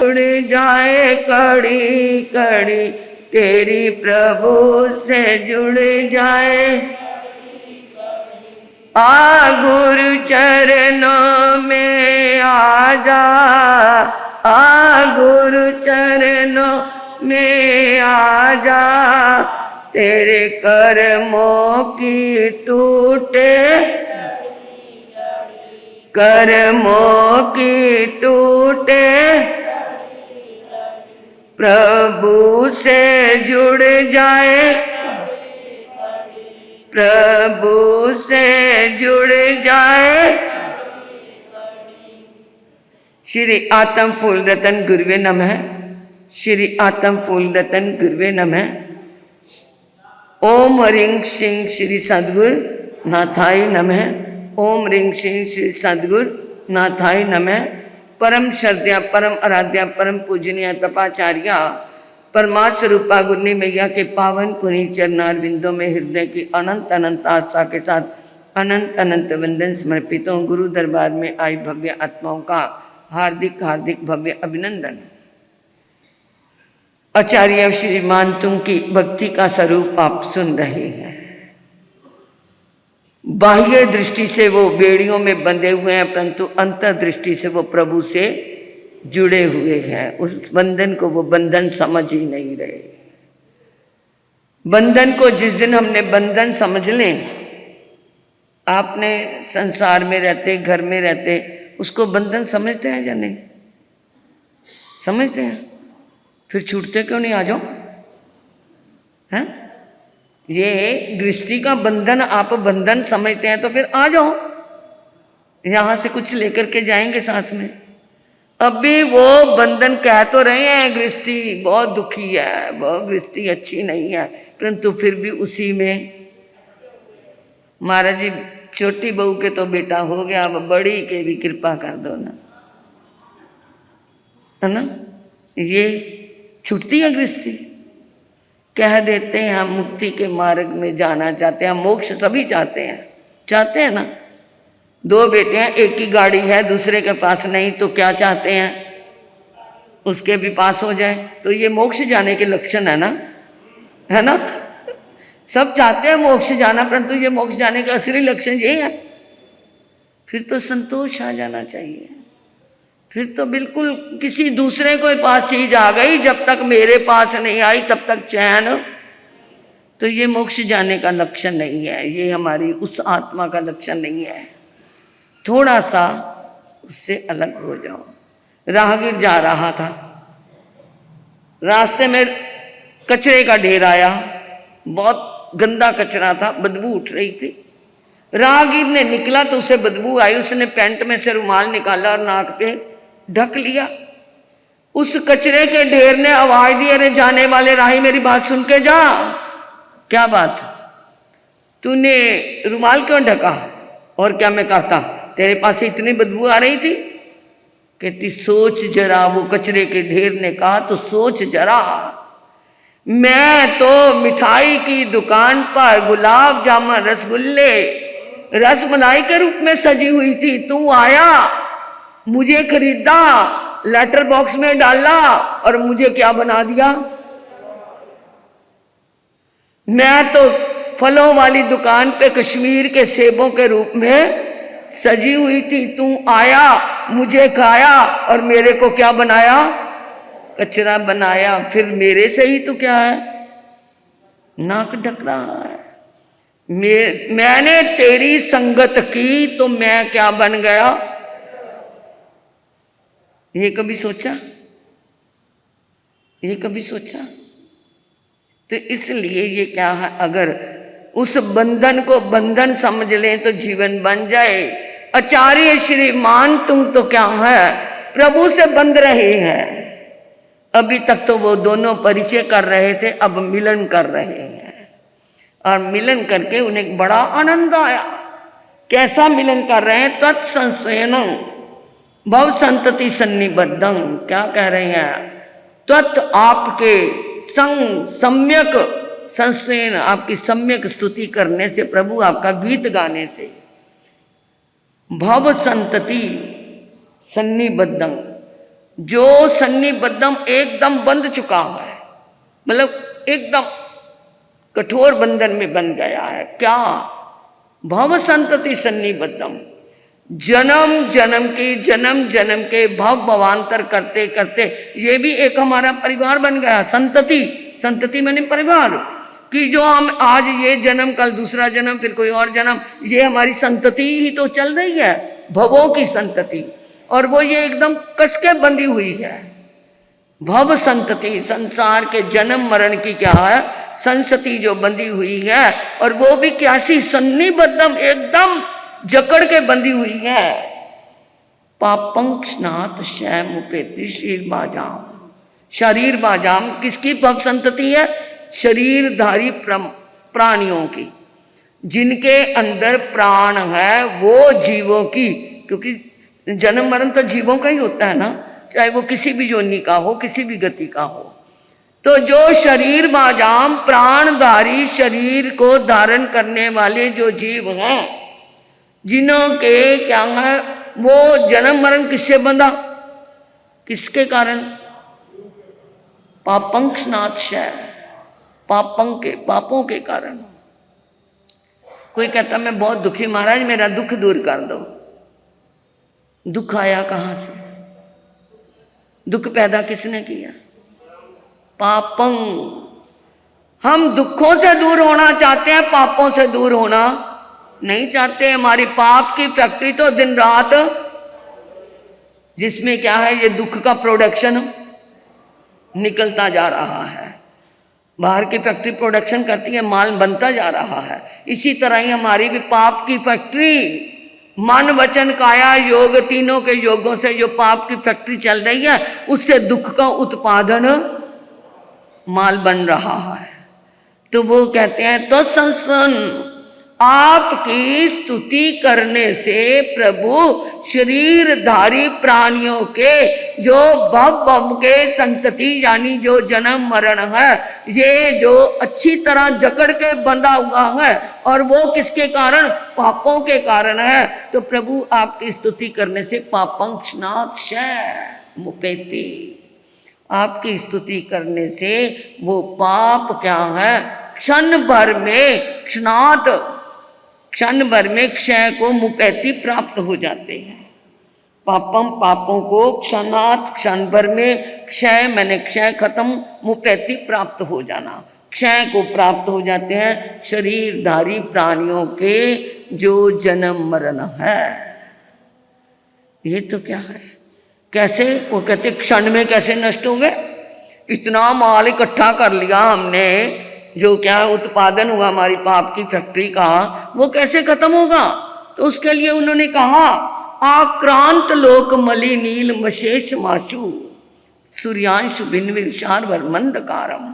जुड़ जाए कड़ी कड़ी, तेरी प्रभु से जुड़ जाए। आ गुरु चरणों में आ जा, आ गुरु चरणों में आ जा, तेरे कर्मों की टूटे, कर्मों की टूटे, प्रभु से जुड़ जाए, प्रभु से जुड़ जाए। श्री आत्म फूल रतन गुरुवे नमः। श्री आत्म फूल रतन गुरुवे नमः। ओम रिंग सिंह श्री सद्गुरु नाथाय नमः। ओम रिंग सिंह श्री सद्गुरु नाथाय नमः। परम श्रद्धा परम आराध्या परम पूजनीय तपाचार्या परमात्म स्वरूपा गुरनी मैया के पावन पुनीत चरणार बिंदों में हृदय की अनंत अनंत आस्था के साथ अनंत अनंत वंदन समर्पित हूँ। गुरु दरबार में आई भव्य आत्माओं का हार्दिक हार्दिक भव्य अभिनंदन। आचार्य श्री मानतुंग की भक्ति का स्वरूप आप सुन रहे हैं। बाह्य दृष्टि से वो बेड़ियों में बंधे हुए हैं, परंतु अंतर्दृष्टि से वो प्रभु से जुड़े हुए हैं। उस बंधन को वो बंधन समझ ही नहीं रहे। बंधन को जिस दिन हमने बंधन समझ लें, आपने संसार में रहते घर में रहते उसको बंधन समझते हैं या नहीं समझते हैं? फिर छूटते क्यों नहीं? आ जाओ। हैं? ये गृहस्थी का बंधन आप बंधन समझते हैं तो फिर आ जाओ। यहां से कुछ लेकर के जाएंगे साथ में। अभी वो बंधन कह तो रहे हैं गृहस्थी बहुत दुखी है, बहुत गृहस्थी अच्छी नहीं है, परंतु फिर भी उसी में। महाराज जी छोटी बहू के तो बेटा हो गया, अब बड़ी के भी कृपा कर दो ना, है ना। ये छुट्टी है गृहस्थी। कह देते हैं हम मुक्ति के मार्ग में जाना चाहते हैं, मोक्ष सभी चाहते हैं ना। दो बेटे हैं, एक की गाड़ी है दूसरे के पास नहीं, तो क्या चाहते हैं? उसके भी पास हो जाए। तो ये मोक्ष जाने के लक्षण है ना। सब चाहते हैं मोक्ष जाना, परंतु ये मोक्ष जाने का असली लक्षण ये है। फिर तो संतोष आ जाना चाहिए। फिर तो बिल्कुल किसी दूसरे को पास चीज आ गई, जब तक मेरे पास नहीं आई तब तक चैन। तो ये मोक्ष जाने का लक्षण नहीं है, ये हमारी उस आत्मा का लक्षण नहीं है। थोड़ा सा उससे अलग हो जाओ। राहगीर जा रहा था, रास्ते में कचरे का ढेर आया, बहुत गंदा कचरा था, बदबू उठ रही थी। राहगीर ने निकला तो उसे बदबू आई, उसने पैंट में से रुमाल निकाला और नाक पे ढक लिया। उस कचरे के ढेर ने आवाज दी, अरे जाने वाले राही मेरी बात सुन के जा। क्या बात? तूने रुमाल क्यों ढका? और क्या मैं करता? तेरे पास से इतनी बदबू आ रही थी। कहती सोच जरा, वो कचरे के ढेर ने कहा तो सोच जरा, मैं तो मिठाई की दुकान पर गुलाब जामुन रसगुल्ले रसमलाई के रूप में सजी हुई थी। तू आया, मुझे खरीदा, लेटर बॉक्स में डाला और मुझे क्या बना दिया? मैं तो फलों वाली दुकान पे कश्मीर के सेबों के रूप में सजी हुई थी। तू आया, मुझे खाया और मेरे को क्या बनाया? कचरा बनाया। फिर मेरे से ही तो क्या है? नाक ढक रहा है। मैंने तेरी संगत की तो मैं क्या बन गया? ये कभी सोचा? ये कभी सोचा? तो इसलिए ये क्या है, अगर उस बंधन को बंधन समझ लें तो जीवन बन जाए। आचार्य श्री मानतुंग तो क्या है, प्रभु से बंध रहे हैं। अभी तक तो वो दोनों परिचय कर रहे थे, अब मिलन कर रहे हैं। और मिलन करके उन्हें बड़ा आनंद आया। कैसा मिलन कर रहे हैं? तत्संस्वेनं भव संतति सन्निबद्धं। क्या कह रहे हैं? तत् आपके संग सम्यक संस्वेन, आपकी सम्यक स्तुति करने से, प्रभु आपका गीत गाने से, भव संतति सन्निबद्धं, जो सन्निबद्धम एकदम बंध चुका है, मतलब एकदम कठोर बंधन में बन गया है। क्या? भव संतति सन्निबद्धम, जन्म जन्म के भव भवांतर करते करते ये भी एक हमारा परिवार बन गया। संतति, संतति माने परिवार, कि जो हम आज ये जन्म, कल दूसरा जन्म, फिर कोई और जन्म, ये हमारी संतति ही तो चल रही है, भवों की संतति। और वो ये एकदम कस के बंधी हुई है। भव संतति, संसार के जन्म मरण की क्या है, संसति जो बंधी हुई है, और वो भी कैसी, सन्निबद्धम, एकदम जकड़ के बंधी हुई है। पापंक्ष्णात शैम उपेति शरीर बाजाम, शरीर बाजाम किसकी भव संतति है? शरीरधारी प्राणियों की, जिनके अंदर प्राण है, वो जीवों की। क्योंकि जन्म मरण तो जीवों का ही होता है ना, चाहे वो किसी भी योनि का हो, किसी भी गति का हो। तो जो शरीर बाजाम, प्राणधारी, शरीर को धारण करने वाले जो जीव हैं, जिन्हों के क्या है, वो जन्म मरण किससे बंधा, किसके कारण? पापंक्ष्णात शय, पापों के कारण। कोई कहता मैं बहुत दुखी महाराज, मेरा दुख दूर कर दो। दुख आया कहां से? दुख पैदा किसने किया? पापं। हम दुखों से दूर होना चाहते हैं, पापों से दूर होना नहीं चाहते। हमारी पाप की फैक्ट्री तो दिन रात, जिसमें क्या है, ये दुख का प्रोडक्शन निकलता जा रहा है। बाहर की फैक्ट्री प्रोडक्शन करती है, माल बनता जा रहा है। इसी तरह ही हमारी भी पाप की फैक्ट्री, मन वचन काया योग, तीनों के योगों से जो पाप की फैक्ट्री चल रही है, उससे दुख का उत्पादन माल बन रहा है। तो वो कहते हैं तो संसन, आपकी स्तुति करने से प्रभु शरीरधारी प्राणियों के जो भव के संतति, यानी जो जन्म मरण है, ये जो अच्छी तरह जकड़ के बंधा हुआ है, और वो किसके कारण? पापों के कारण है। तो प्रभु आपकी स्तुति करने से पापंक्ष्णात शय मुपेति, आपकी स्तुति करने से वो पाप क्या है, क्षण भर में, क्षण भर में क्षय को मुपैती प्राप्त हो जाते हैं। पापम, पापों को क्षणात, क्षण भर में, क्षय मैंने क्षय खत्म, मुपैती प्राप्त हो जाना, क्षय को प्राप्त हो जाते हैं शरीरधारी प्राणियों के जो जन्म मरण है। ये तो क्या है, कैसे? वो कहते क्षण में कैसे नष्ट हो गए? इतना माल इकट्ठा कर लिया हमने, जो क्या उत्पादन हुआ हमारी पाप की फैक्ट्री का, वो कैसे खत्म होगा? तो उसके लिए उन्होंने कहा आक्रांत लोक मलि नील मशेष माशु सूर्यांशु भिन्न शार्वर मंदकारम,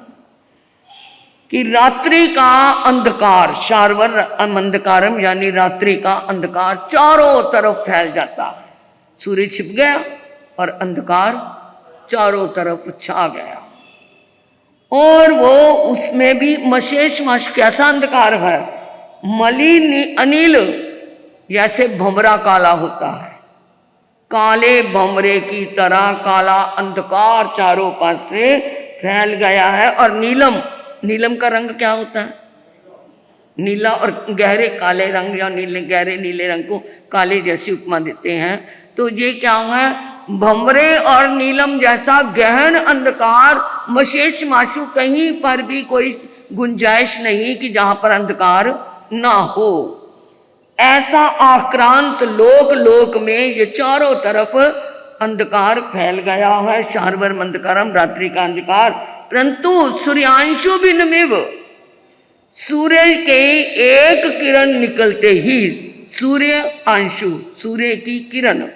कि रात्रि का अंधकार, शार्वर मंदकारम यानी रात्रि का अंधकार चारों तरफ फैल जाता है। सूर्य छिप गया और अंधकार चारों तरफ छा गया। और वो उसमें भी मशेष माश, कैसा अंधकार है? मलिन अनिल, जैसे भंवरा काला होता है, काले भंवरे की तरह काला अंधकार चारों पास से फैल गया है। और नीलम, नीलम का रंग क्या होता है? नीला और गहरे काले रंग या नीले, गहरे नीले रंग को काले जैसी उपमा देते हैं। तो ये क्या है? भंवरे और नीलम जैसा गहन अंधकार, मशेष माशु, कहीं पर भी कोई गुंजाइश नहीं कि जहां पर अंधकार ना हो। ऐसा आक्रांत लोक में ये चारों तरफ अंधकार फैल गया है, शार्वर मंदकारम, रात्रि का अंधकार। परंतु सूर्यांशु भिन्नमेव, सूर्य के एक किरण निकलते ही, सूर्य अंशु, सूर्य की किरण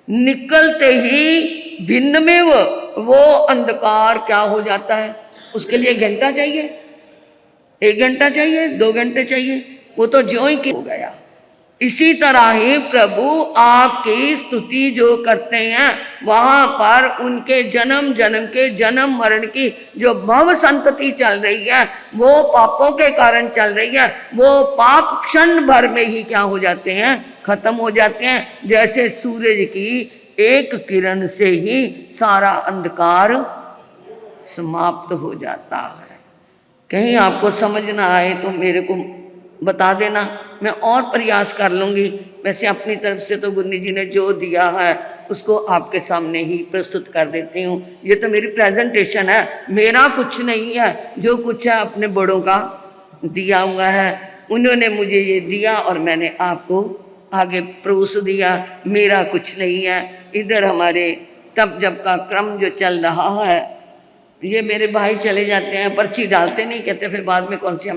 निकलते ही भिन्न में वो अंधकार क्या हो जाता है? उसके लिए 1 घंटा चाहिए, 1 घंटा चाहिए, 2 घंटे चाहिए, वो तो ज्यों ही हो गया। इसी तरह ही प्रभु आपकी स्तुति जो करते हैं, वहां पर उनके जन्म के जन्म मरण की जो भव संतति चल रही है, वो पापों के कारण चल रही है। वो पाप क्षण भर में ही क्या हो जाते हैं? खत्म हो जाते हैं। जैसे सूरज की एक किरण से ही सारा अंधकार समाप्त हो जाता है। कहीं आपको समझ ना आए तो मेरे को बता देना, मैं और प्रयास कर लूँगी। वैसे अपनी तरफ से तो गुरु जी ने जो दिया है उसको आपके सामने ही प्रस्तुत कर देती हूँ। ये तो मेरी प्रेजेंटेशन है, मेरा कुछ नहीं है, जो कुछ है अपने बड़ों का दिया हुआ है। उन्होंने मुझे ये दिया और मैंने आपको आगे परोस दिया, मेरा कुछ नहीं है। इधर हमारे तब जब का क्रम जो चल रहा है, ये मेरे भाई चले जाते हैं, पर्ची डालते नहीं, कहते फिर बाद में कौन सी हम